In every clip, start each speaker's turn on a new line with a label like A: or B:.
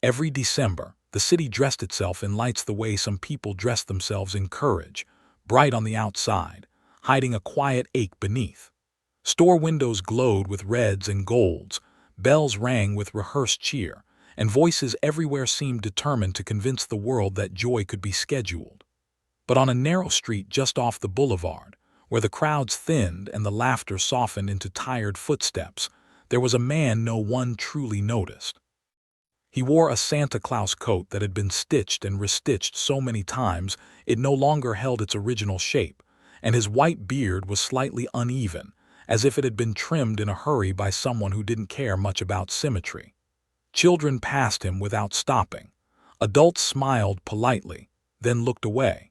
A: Every December, the city dressed itself in lights the way some people dress themselves in courage, bright on the outside, hiding a quiet ache beneath. Store windows glowed with reds and golds, bells rang with rehearsed cheer, and voices everywhere seemed determined to convince the world that joy could be scheduled. But on a narrow street just off the boulevard, where the crowds thinned and the laughter softened into tired footsteps, there was a man no one truly noticed. He wore a Santa Claus coat that had been stitched and restitched so many times it no longer held its original shape, and his white beard was slightly uneven, as if it had been trimmed in a hurry by someone who didn't care much about symmetry. Children passed him without stopping. Adults smiled politely, then looked away.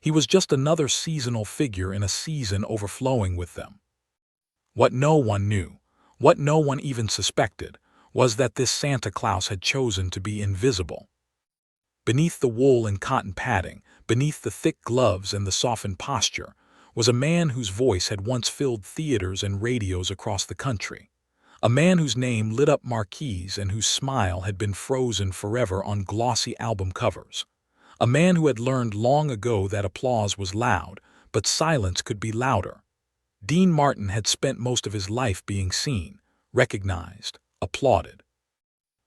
A: He was just another seasonal figure in a season overflowing with them. What no one knew, what no one even suspected, was that this Santa Claus had chosen to be invisible. Beneath the wool and cotton padding, beneath the thick gloves and the softened posture, was a man whose voice had once filled theaters and radios across the country. A man whose name lit up marquees and whose smile had been frozen forever on glossy album covers. A man who had learned long ago that applause was loud, but silence could be louder. Dean Martin had spent most of his life being seen, recognized, applauded.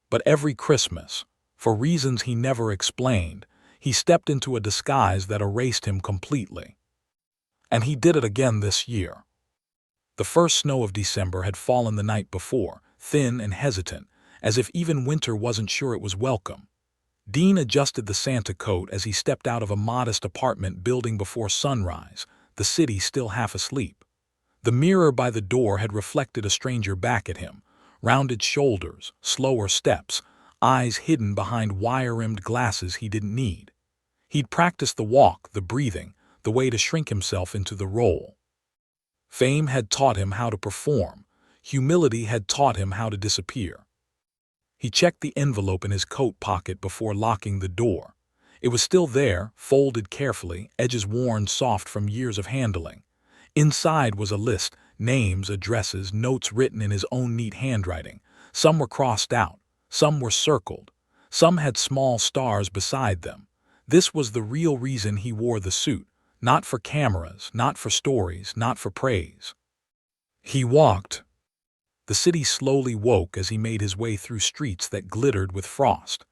A: But every Christmas, for reasons he never explained, he stepped into a disguise that erased him completely. And he did it again this year. The first snow of December had fallen the night before, thin and hesitant, as if even winter wasn't sure it was welcome. Dean adjusted the Santa coat as he stepped out of a modest apartment building before sunrise, the city still half asleep. The mirror by the door had reflected a stranger back at him, rounded shoulders, slower steps, eyes hidden behind wire-rimmed glasses he didn't need. He'd practiced the walk, the breathing, the way to shrink himself into the role. Fame had taught him how to perform. Humility had taught him how to disappear. He checked the envelope in his coat pocket before locking the door. It was still there, folded carefully, edges worn soft from years of handling. Inside was a list, names, addresses, notes written in his own neat handwriting. Some were crossed out, some were circled, some had small stars beside them. This was the real reason he wore the suit, not for cameras, not for stories, not for praise. He walked. The city slowly woke as he made his way through streets that glittered with frost.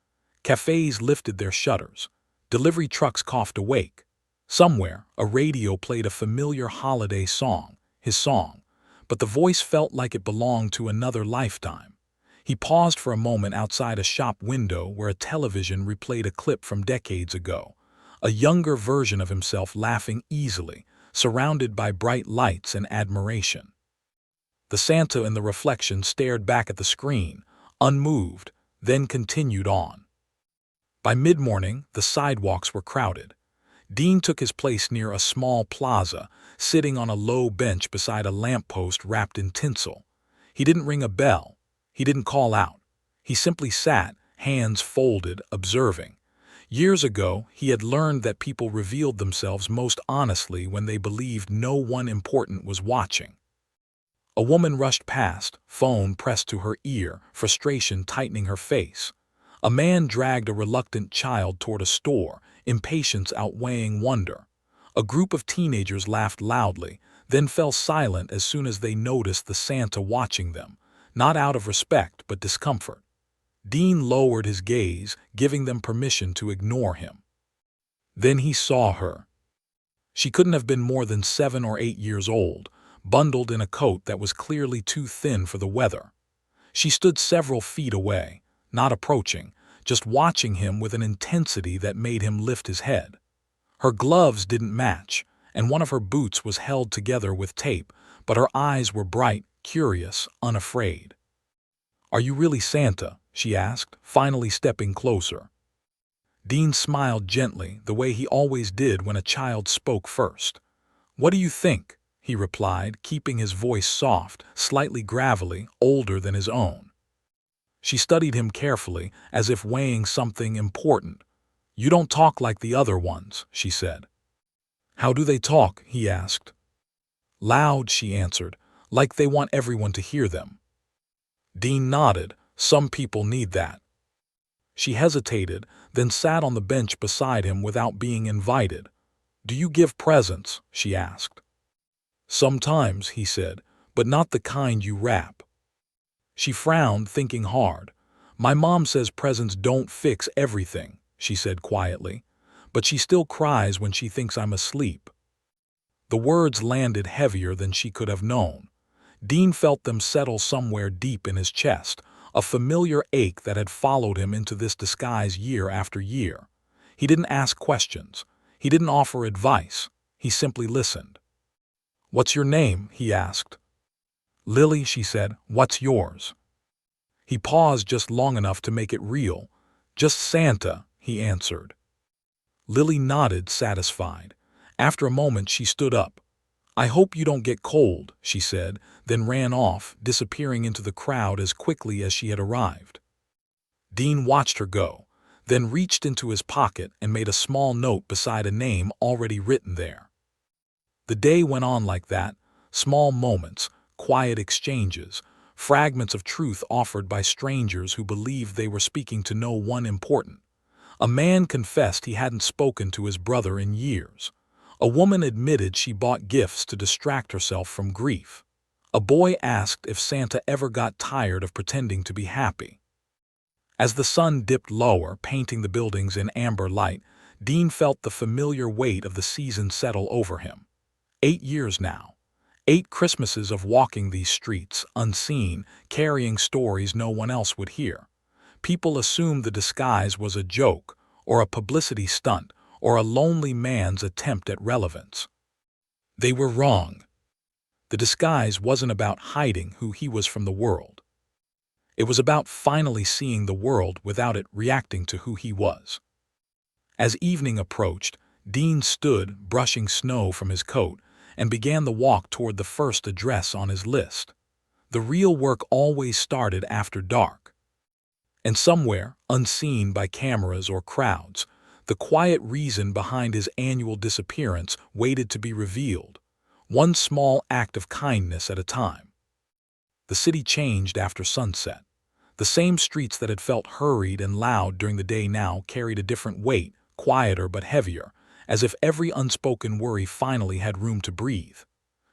A: Cafes lifted their shutters. Delivery trucks coughed awake. Somewhere, a radio played a familiar holiday song, his song, but the voice felt like it belonged to another lifetime. He paused for a moment outside a shop window where a television replayed a clip from decades ago, a younger version of himself laughing easily, surrounded by bright lights and admiration. The Santa in the reflection stared back at the screen, unmoved, then continued on. By mid-morning, the sidewalks were crowded. Dean took his place near a small plaza, sitting on a low bench beside a lamppost wrapped in tinsel. He didn't ring a bell. He didn't call out. He simply sat, hands folded, observing. Years ago, he had learned that people revealed themselves most honestly when they believed no one important was watching. A woman rushed past, phone pressed to her ear, frustration tightening her face. A man dragged a reluctant child toward a store, impatience outweighing wonder. A group of teenagers laughed loudly, then fell silent as soon as they noticed the Santa watching them, not out of respect but discomfort. Dean lowered his gaze, giving them permission to ignore him. Then he saw her. She couldn't have been more than 7 or 8 years old, bundled in a coat that was clearly too thin for the weather. She stood several feet away, not approaching, just watching him with an intensity that made him lift his head. Her gloves didn't match, and one of her boots was held together with tape, but her eyes were bright, curious, unafraid. "Are you really Santa?" she asked, finally stepping closer. Dean smiled gently, the way he always did when a child spoke first. "What do you think?" he replied, keeping his voice soft, slightly gravelly, older than his own. She studied him carefully, as if weighing something important. "You don't talk like the other ones," she said. "How do they talk?" he asked. "Loud," she answered, "like they want everyone to hear them." Dean nodded. "Some people need that." She hesitated, then sat on the bench beside him without being invited. "Do you give presents?" she asked. "Sometimes," he said, "but not the kind you wrap." She frowned, thinking hard. "My mom says presents don't fix everything," she said quietly, "but she still cries when she thinks I'm asleep." The words landed heavier than she could have known. Dean felt them settle somewhere deep in his chest, a familiar ache that had followed him into this disguise year after year. He didn't ask questions. He didn't offer advice. He simply listened. "What's your name?" he asked. "Lily," she said. "What's yours?" He paused just long enough to make it real. "Just Santa," he answered. Lily nodded, satisfied. After a moment, she stood up. "I hope you don't get cold," she said, then ran off, disappearing into the crowd as quickly as she had arrived. Dean watched her go, then reached into his pocket and made a small note beside a name already written there. The day went on like that, small moments, quiet exchanges, fragments of truth offered by strangers who believed they were speaking to no one important. A man confessed he hadn't spoken to his brother in years. A woman admitted she bought gifts to distract herself from grief. A boy asked if Santa ever got tired of pretending to be happy. As the sun dipped lower, painting the buildings in amber light, Dean felt the familiar weight of the season settle over him. 8 years now. 8 Christmases of walking these streets, unseen, carrying stories no one else would hear. People assumed the disguise was a joke, or a publicity stunt, or a lonely man's attempt at relevance. They were wrong. The disguise wasn't about hiding who he was from the world. It was about finally seeing the world without it reacting to who he was. As evening approached, Dean stood, brushing snow from his coat, and began the walk toward the first address on his list. The real work always started after dark. And somewhere, unseen by cameras or crowds, the quiet reason behind his annual disappearance waited to be revealed, one small act of kindness at a time. The city changed after sunset. The same streets that had felt hurried and loud during the day now carried a different weight, quieter but heavier, as if every unspoken worry finally had room to breathe.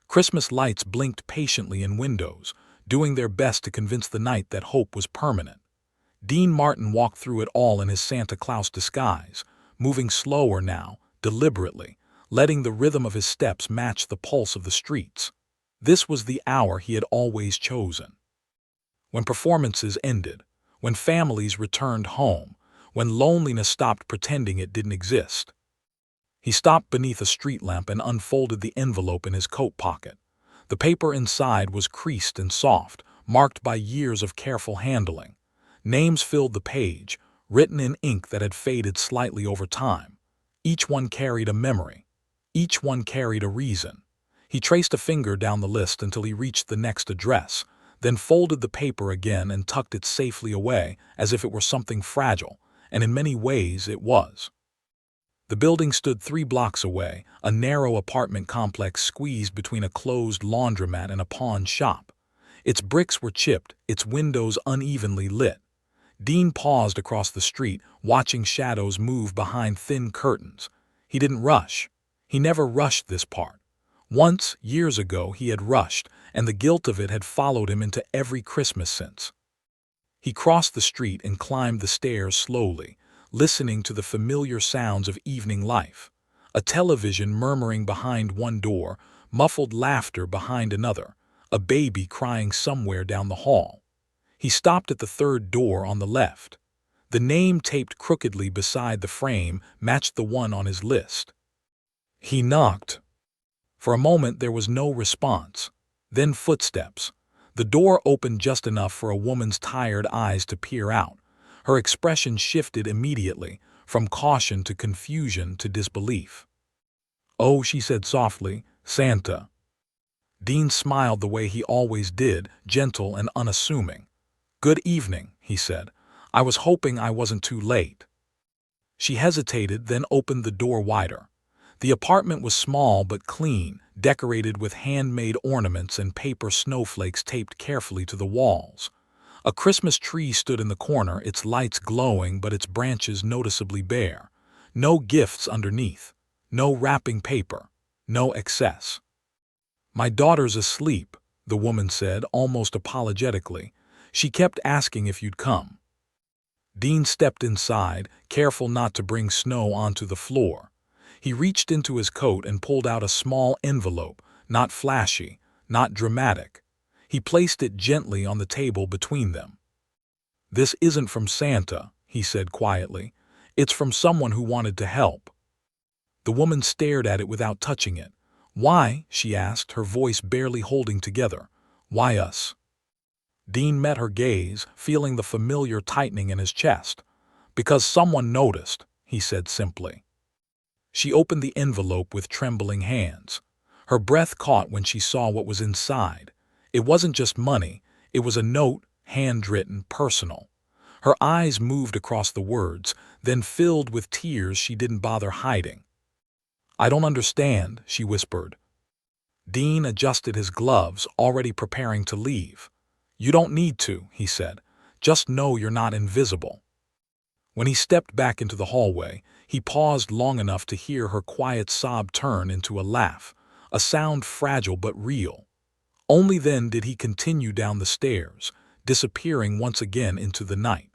A: Christmas lights blinked patiently in windows, doing their best to convince the night that hope was permanent. Dean Martin walked through it all in his Santa Claus disguise, moving slower now, deliberately, letting the rhythm of his steps match the pulse of the streets. This was the hour he had always chosen. When performances ended, when families returned home, when loneliness stopped pretending it didn't exist. He stopped beneath a street lamp and unfolded the envelope in his coat pocket. The paper inside was creased and soft, marked by years of careful handling. Names filled the page, written in ink that had faded slightly over time. Each one carried a memory. Each one carried a reason. He traced a finger down the list until he reached the next address, then folded the paper again and tucked it safely away as if it were something fragile, and in many ways it was. The building stood 3 blocks away, a narrow apartment complex squeezed between a closed laundromat and a pawn shop. Its bricks were chipped, its windows unevenly lit. Dean paused across the street, watching shadows move behind thin curtains. He didn't rush. He never rushed this part. Once, years ago, he had rushed, and the guilt of it had followed him into every Christmas since. He crossed the street and climbed the stairs slowly, listening to the familiar sounds of evening life. A television murmuring behind one door, muffled laughter behind another, a baby crying somewhere down the hall. He stopped at the 3rd door on the left. The name taped crookedly beside the frame matched the one on his list. He knocked. For a moment there was no response. Then footsteps. The door opened just enough for a woman's tired eyes to peer out. Her expression shifted immediately, from caution to confusion to disbelief. "Oh," she said softly, "Santa." Dean smiled the way he always did, gentle and unassuming. "Good evening," he said. "I was hoping I wasn't too late." She hesitated, then opened the door wider. The apartment was small but clean, decorated with handmade ornaments and paper snowflakes taped carefully to the walls. A Christmas tree stood in the corner, its lights glowing but its branches noticeably bare. No gifts underneath. No wrapping paper. No excess. "My daughter's asleep," the woman said, almost apologetically. "She kept asking if you'd come." Dean stepped inside, careful not to bring snow onto the floor. He reached into his coat and pulled out a small envelope, not flashy, not dramatic. He placed it gently on the table between them. "This isn't from Santa," he said quietly. "It's from someone who wanted to help." The woman stared at it without touching it. "Why?" she asked, her voice barely holding together. "Why us?" Dean met her gaze, feeling the familiar tightening in his chest. "Because someone noticed," he said simply. She opened the envelope with trembling hands. Her breath caught when she saw what was inside. It wasn't just money, it was a note, handwritten, personal. Her eyes moved across the words, then filled with tears she didn't bother hiding. "I don't understand," she whispered. Dean adjusted his gloves, already preparing to leave. "You don't need to," he said. "Just know you're not invisible." When he stepped back into the hallway, he paused long enough to hear her quiet sob turn into a laugh, a sound fragile but real. Only then did he continue down the stairs, disappearing once again into the night.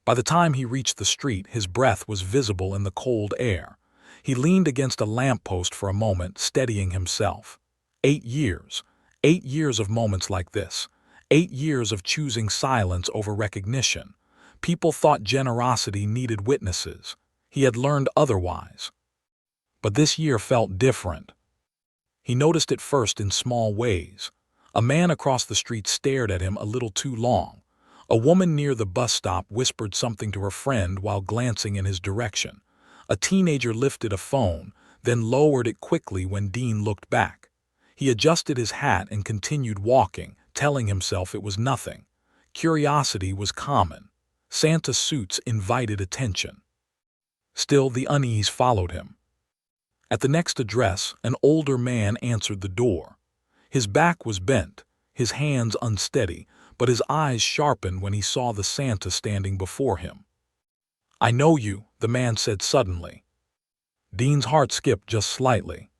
A: By the time he reached the street, his breath was visible in the cold air. He leaned against a lamppost for a moment, steadying himself. 8 years. 8 years of moments like this. 8 years of choosing silence over recognition. People thought generosity needed witnesses. He had learned otherwise. But this year felt different. He noticed it first in small ways. A man across the street stared at him a little too long. A woman near the bus stop whispered something to her friend while glancing in his direction. A teenager lifted a phone, then lowered it quickly when Dean looked back. He adjusted his hat and continued walking, telling himself it was nothing. Curiosity was common. Santa suits invited attention. Still, the unease followed him. At the next address, an older man answered the door. His back was bent, his hands unsteady, but his eyes sharpened when he saw the Santa standing before him. "I know you," the man said suddenly. Dean's heart skipped just slightly.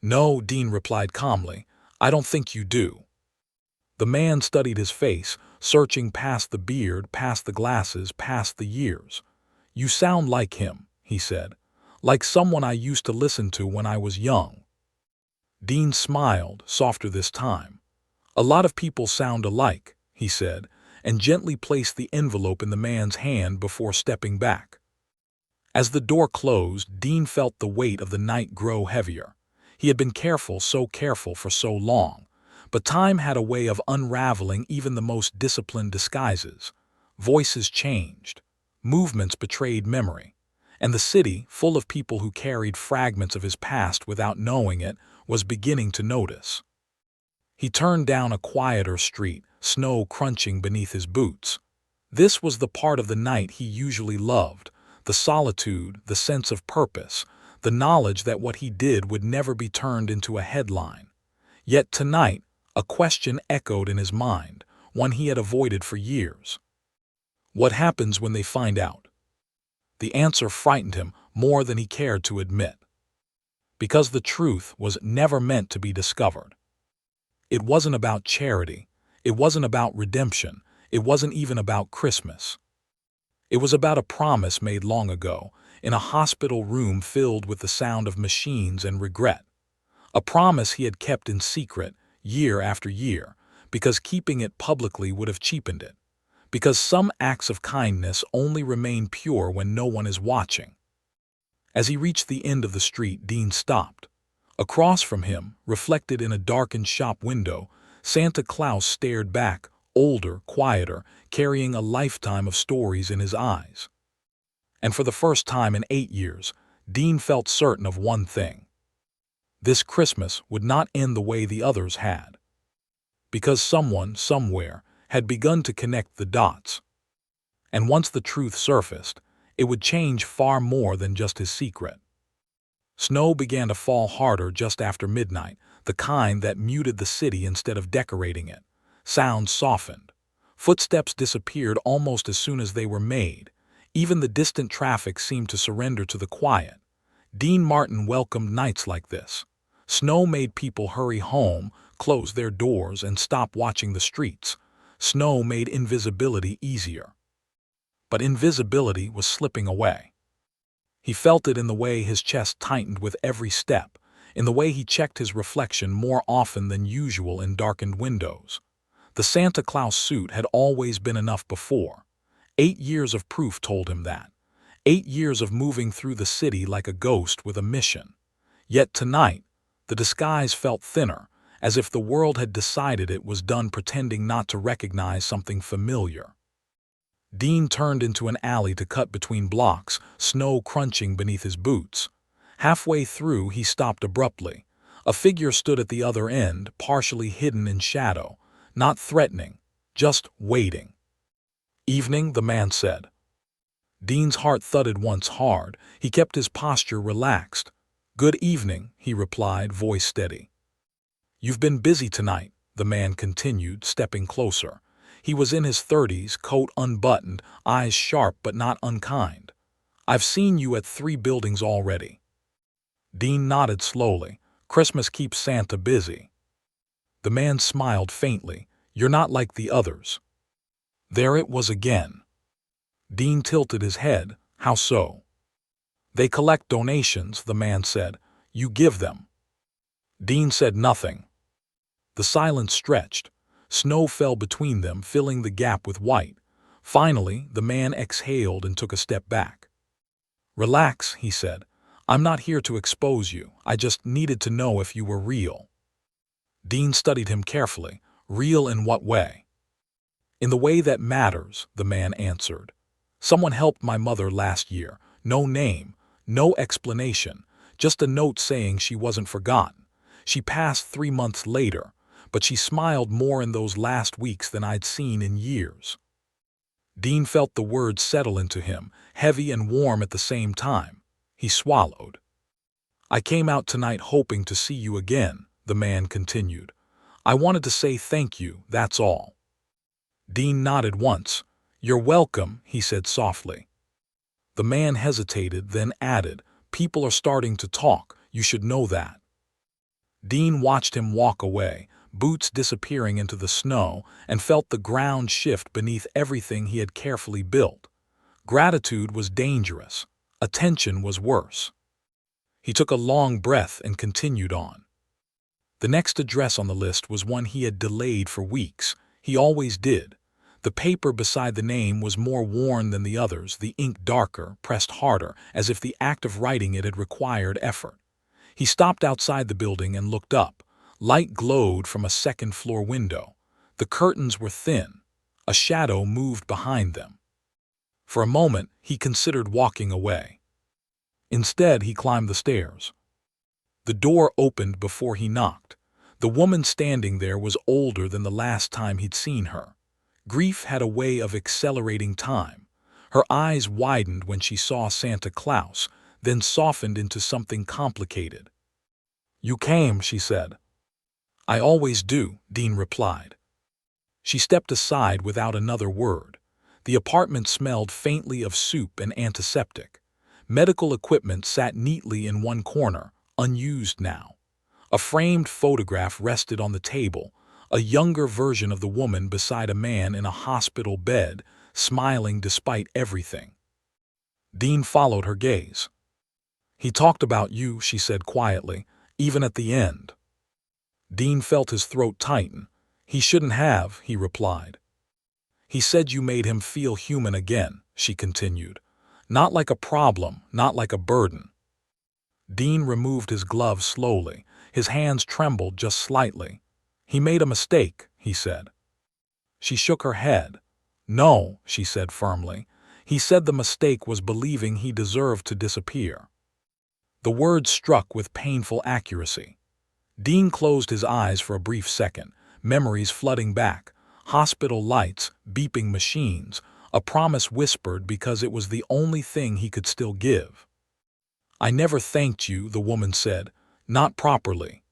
A: "No," Dean replied calmly, "I don't think you do." The man studied his face, searching past the beard, past the glasses, past the years. "You sound like him," he said. "Like someone I used to listen to when I was young." Dean smiled, softer this time. "A lot of people sound alike," he said, and gently placed the envelope in the man's hand before stepping back. As the door closed, Dean felt the weight of the night grow heavier. He had been careful, so careful for so long. But time had a way of unraveling even the most disciplined disguises. Voices changed. Movements betrayed memory. And the city, full of people who carried fragments of his past without knowing it, was beginning to notice. He turned down a quieter street, snow crunching beneath his boots. This was the part of the night he usually loved, the solitude, the sense of purpose, the knowledge that what he did would never be turned into a headline. Yet tonight, a question echoed in his mind, one he had avoided for years. What happens when they find out? The answer frightened him more than he cared to admit. Because the truth was never meant to be discovered. It wasn't about charity. It wasn't about redemption. It wasn't even about Christmas. It was about a promise made long ago, in a hospital room filled with the sound of machines and regret. A promise he had kept in secret, year after year, because keeping it publicly would have cheapened it. Because some acts of kindness only remain pure when no one is watching. As he reached the end of the street, Dean stopped. Across from him, reflected in a darkened shop window, Santa Claus stared back, older, quieter, carrying a lifetime of stories in his eyes. And for the first time in 8 years, Dean felt certain of one thing. This Christmas would not end the way the others had. Because someone, somewhere, had begun to connect the dots. And once the truth surfaced, it would change far more than just his secret. Snow began to fall harder just after midnight, the kind that muted the city instead of decorating it. Sounds softened. Footsteps disappeared almost as soon as they were made. Even the distant traffic seemed to surrender to the quiet. Dean Martin welcomed nights like this. Snow made people hurry home, close their doors, and stop watching the streets. Snow made invisibility easier. But invisibility was slipping away. He felt it in the way his chest tightened with every step, in the way he checked his reflection more often than usual in darkened windows. The Santa Claus suit had always been enough before. 8 years of proof told him that. 8 years of moving through the city like a ghost with a mission. Yet tonight, the disguise felt thinner, as if the world had decided it was done pretending not to recognize something familiar. Dean turned into an alley to cut between blocks, snow crunching beneath his boots. Halfway through, he stopped abruptly. A figure stood at the other end, partially hidden in shadow, not threatening, just waiting. "Evening," the man said. Dean's heart thudded once hard. He kept his posture relaxed. "Good evening," he replied, voice steady. "You've been busy tonight," the man continued, stepping closer. He was in his 30s, coat unbuttoned, eyes sharp but not unkind. "I've seen you at 3 buildings already." Dean nodded slowly. "Christmas keeps Santa busy." The man smiled faintly. "You're not like the others." There it was again. Dean tilted his head. "How so?" "They collect donations," the man said. "You give them." Dean said nothing. The silence stretched. Snow fell between them, filling the gap with white. Finally, the man exhaled and took a step back. "Relax," he said. "I'm not here to expose you. I just needed to know if you were real." Dean studied him carefully. "Real in what way?" "In the way that matters," the man answered. "Someone helped my mother last year. No name, no explanation, just a note saying she wasn't forgotten. She passed 3 months later, but she smiled more in those last weeks than I'd seen in years." Dean felt the words settle into him, heavy and warm at the same time. He swallowed. "I came out tonight hoping to see you again," the man continued. "I wanted to say thank you, that's all." Dean nodded once. "You're welcome," he said softly. The man hesitated, then added, "People are starting to talk. You should know that." Dean watched him walk away, boots disappearing into the snow, and felt the ground shift beneath everything he had carefully built. Gratitude was dangerous. Attention was worse. He took a long breath and continued on. The next address on the list was one he had delayed for weeks. He always did. The paper beside the name was more worn than the others, the ink darker, pressed harder, as if the act of writing it had required effort. He stopped outside the building and looked up. Light glowed from a second-floor window. The curtains were thin. A shadow moved behind them. For a moment, he considered walking away. Instead, he climbed the stairs. The door opened before he knocked. The woman standing there was older than the last time he'd seen her. Grief had a way of accelerating time. Her eyes widened when she saw Santa Claus, then softened into something complicated. "You came," she said. "I always do," Dean replied. She stepped aside without another word. The apartment smelled faintly of soup and antiseptic. Medical equipment sat neatly in one corner, unused now. A framed photograph rested on the table, a younger version of the woman beside a man in a hospital bed, smiling despite everything. Dean followed her gaze. "He talked about you," she said quietly, "even at the end." Dean felt his throat tighten. "He shouldn't have," he replied. "He said you made him feel human again," she continued. "Not like a problem, not like a burden." Dean removed his glove slowly. His hands trembled just slightly. "He made a mistake," he said. She shook her head. "No," she said firmly. "He said the mistake was believing he deserved to disappear." The words struck with painful accuracy. Dean closed his eyes for a brief second, memories flooding back, hospital lights, beeping machines, a promise whispered because it was the only thing he could still give. "I never thanked you," the woman said. "Not properly."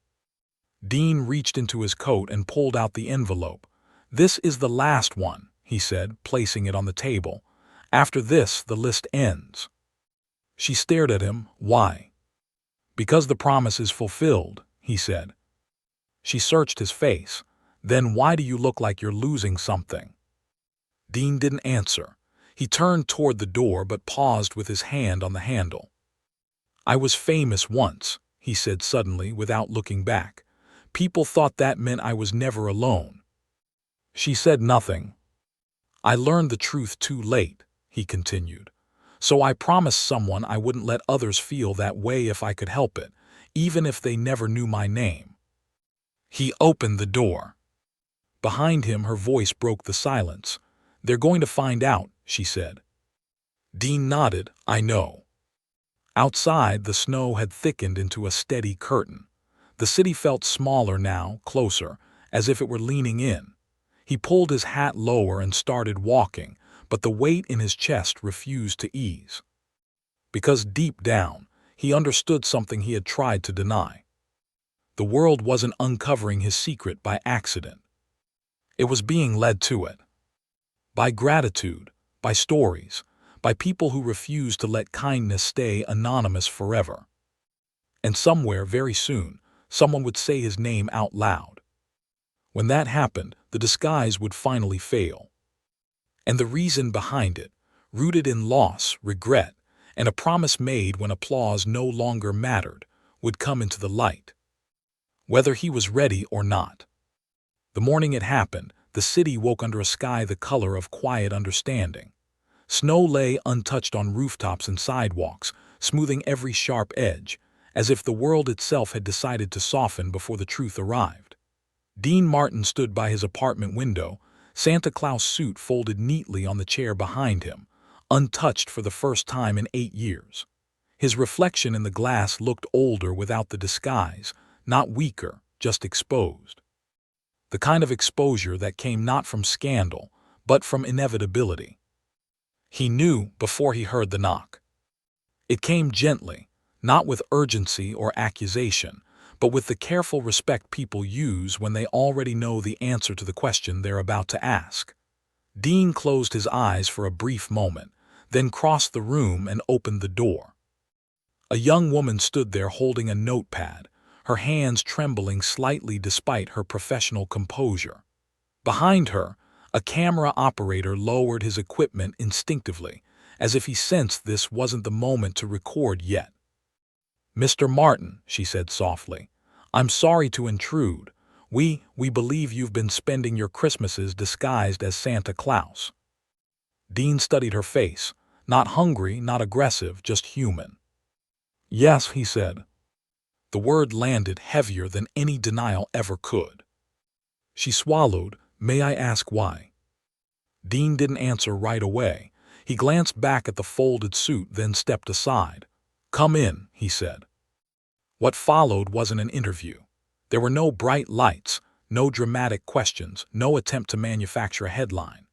A: Dean reached into his coat and pulled out the envelope. "This is the last one," he said, placing it on the table. "After this, the list ends." She stared at him. "Why?" "Because the promise is fulfilled," he said. She searched his face. "Then why do you look like you're losing something?" Dean didn't answer. He turned toward the door but paused with his hand on the handle. "I was famous once," he said suddenly without looking back. "People thought that meant I was never alone." She said nothing. "I learned the truth too late," he continued. "So I promised someone I wouldn't let others feel that way if I could help it, even if they never knew my name." He opened the door. Behind him, her voice broke the silence. "They're going to find out," she said. Dean nodded. "I know." Outside, the snow had thickened into a steady curtain. The city felt smaller now, closer, as if it were leaning in. He pulled his hat lower and started walking, but the weight in his chest refused to ease. Because deep down, he understood something he had tried to deny. The world wasn't uncovering his secret by accident. It was being led to it. By gratitude, by stories, by people who refused to let kindness stay anonymous forever. And somewhere, very soon, someone would say his name out loud. When that happened, the disguise would finally fail. And the reason behind it, rooted in loss, regret, and a promise made when applause no longer mattered, would come into the light. Whether he was ready or not. The morning it happened, the city woke under a sky the color of quiet understanding. Snow lay untouched on rooftops and sidewalks, smoothing every sharp edge, as if the world itself had decided to soften before the truth arrived. Dean Martin stood by his apartment window, Santa Claus suit folded neatly on the chair behind him, untouched for the first time in 8 years. His reflection in the glass looked older without the disguise, not weaker, just exposed. The kind of exposure that came not from scandal, but from inevitability. He knew before he heard the knock. It came gently, not with urgency or accusation, but with the careful respect people use when they already know the answer to the question they're about to ask. Dean closed his eyes for a brief moment, then crossed the room and opened the door. A young woman stood there holding a notepad, her hands trembling slightly despite her professional composure. Behind her, a camera operator lowered his equipment instinctively, as if he sensed this wasn't the moment to record yet. "Mr. Martin," she said softly, "I'm sorry to intrude. We believe you've been spending your Christmases disguised as Santa Claus." Dean studied her face, not hungry, not aggressive, just human. "Yes," he said. The word landed heavier than any denial ever could. She swallowed. "May I ask why?" Dean didn't answer right away. He glanced back at the folded suit, then stepped aside. "Come in," he said. What followed wasn't an interview. There were no bright lights, no dramatic questions, no attempt to manufacture a headline.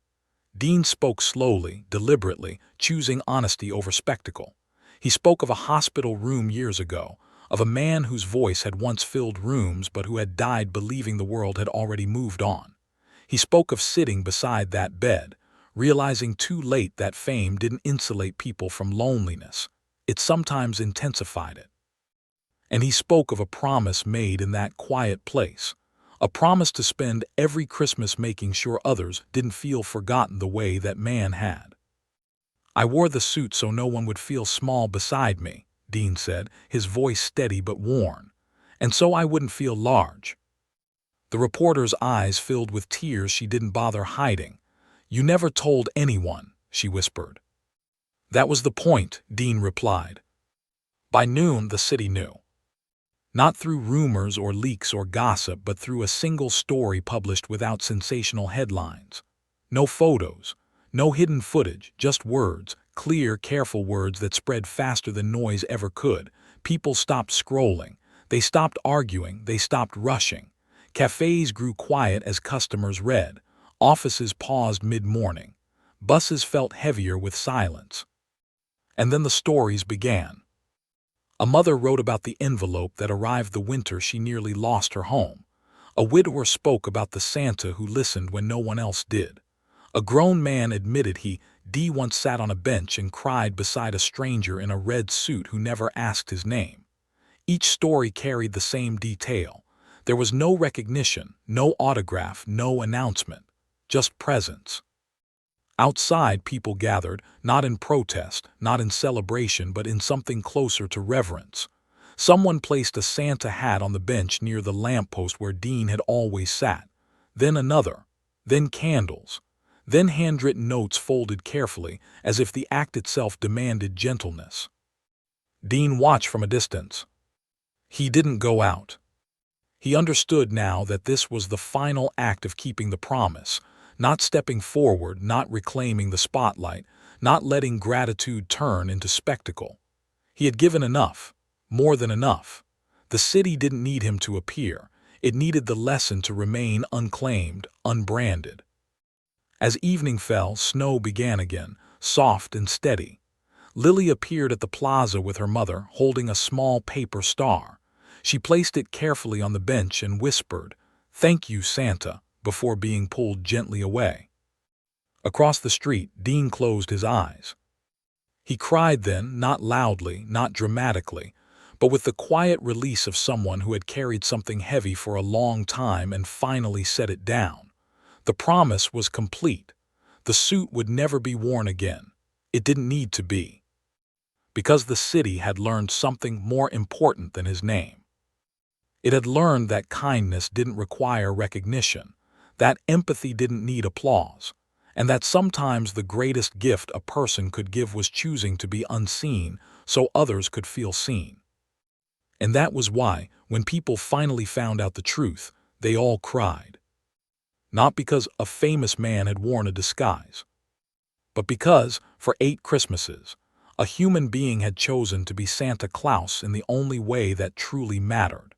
A: Dean spoke slowly, deliberately, choosing honesty over spectacle. He spoke of a hospital room years ago, of a man whose voice had once filled rooms but who had died believing the world had already moved on. He spoke of sitting beside that bed, realizing too late that fame didn't insulate people from loneliness. It sometimes intensified it. And he spoke of a promise made in that quiet place, a promise to spend every Christmas making sure others didn't feel forgotten the way that man had. "I wore the suit so no one would feel small beside me," Dean said, his voice steady but worn, "and so I wouldn't feel large." The reporter's eyes filled with tears she didn't bother hiding. "You never told anyone," she whispered. "That was the point," Dean replied. By noon, the city knew. Not through rumors or leaks or gossip, but through a single story published without sensational headlines. No photos, no hidden footage, just words, clear, careful words that spread faster than noise ever could. People stopped scrolling. They stopped arguing. They stopped rushing. Cafes grew quiet as customers read. Offices paused mid-morning. Buses felt heavier with silence. And then the stories began. A mother wrote about the envelope that arrived the winter she nearly lost her home. A widower spoke about the Santa who listened when no one else did. A grown man admitted D once sat on a bench and cried beside a stranger in a red suit who never asked his name. Each story carried the same detail. There was no recognition, no autograph, no announcement, just presence. Outside, people gathered, not in protest, not in celebration, but in something closer to reverence. Someone placed a Santa hat on the bench near the lamppost where Dean had always sat. Then another. Then candles. Then handwritten notes folded carefully, as if the act itself demanded gentleness. Dean watched from a distance. He didn't go out. He understood now that this was the final act of keeping the promise, not stepping forward, not reclaiming the spotlight, not letting gratitude turn into spectacle. He had given enough, more than enough. The city didn't need him to appear. It needed the lesson to remain unclaimed, unbranded. As evening fell, snow began again, soft and steady. Lily appeared at the plaza with her mother, holding a small paper star. She placed it carefully on the bench and whispered, "Thank you, Santa," before being pulled gently away. Across the street, Dean closed his eyes. He cried then, not loudly, not dramatically, but with the quiet release of someone who had carried something heavy for a long time and finally set it down. The promise was complete. The suit would never be worn again. It didn't need to be. Because the city had learned something more important than his name. It had learned that kindness didn't require recognition, that empathy didn't need applause, and that sometimes the greatest gift a person could give was choosing to be unseen so others could feel seen. And that was why, when people finally found out the truth, they all cried. Not because a famous man had worn a disguise, but because, for 8 Christmases, a human being had chosen to be Santa Claus in the only way that truly mattered.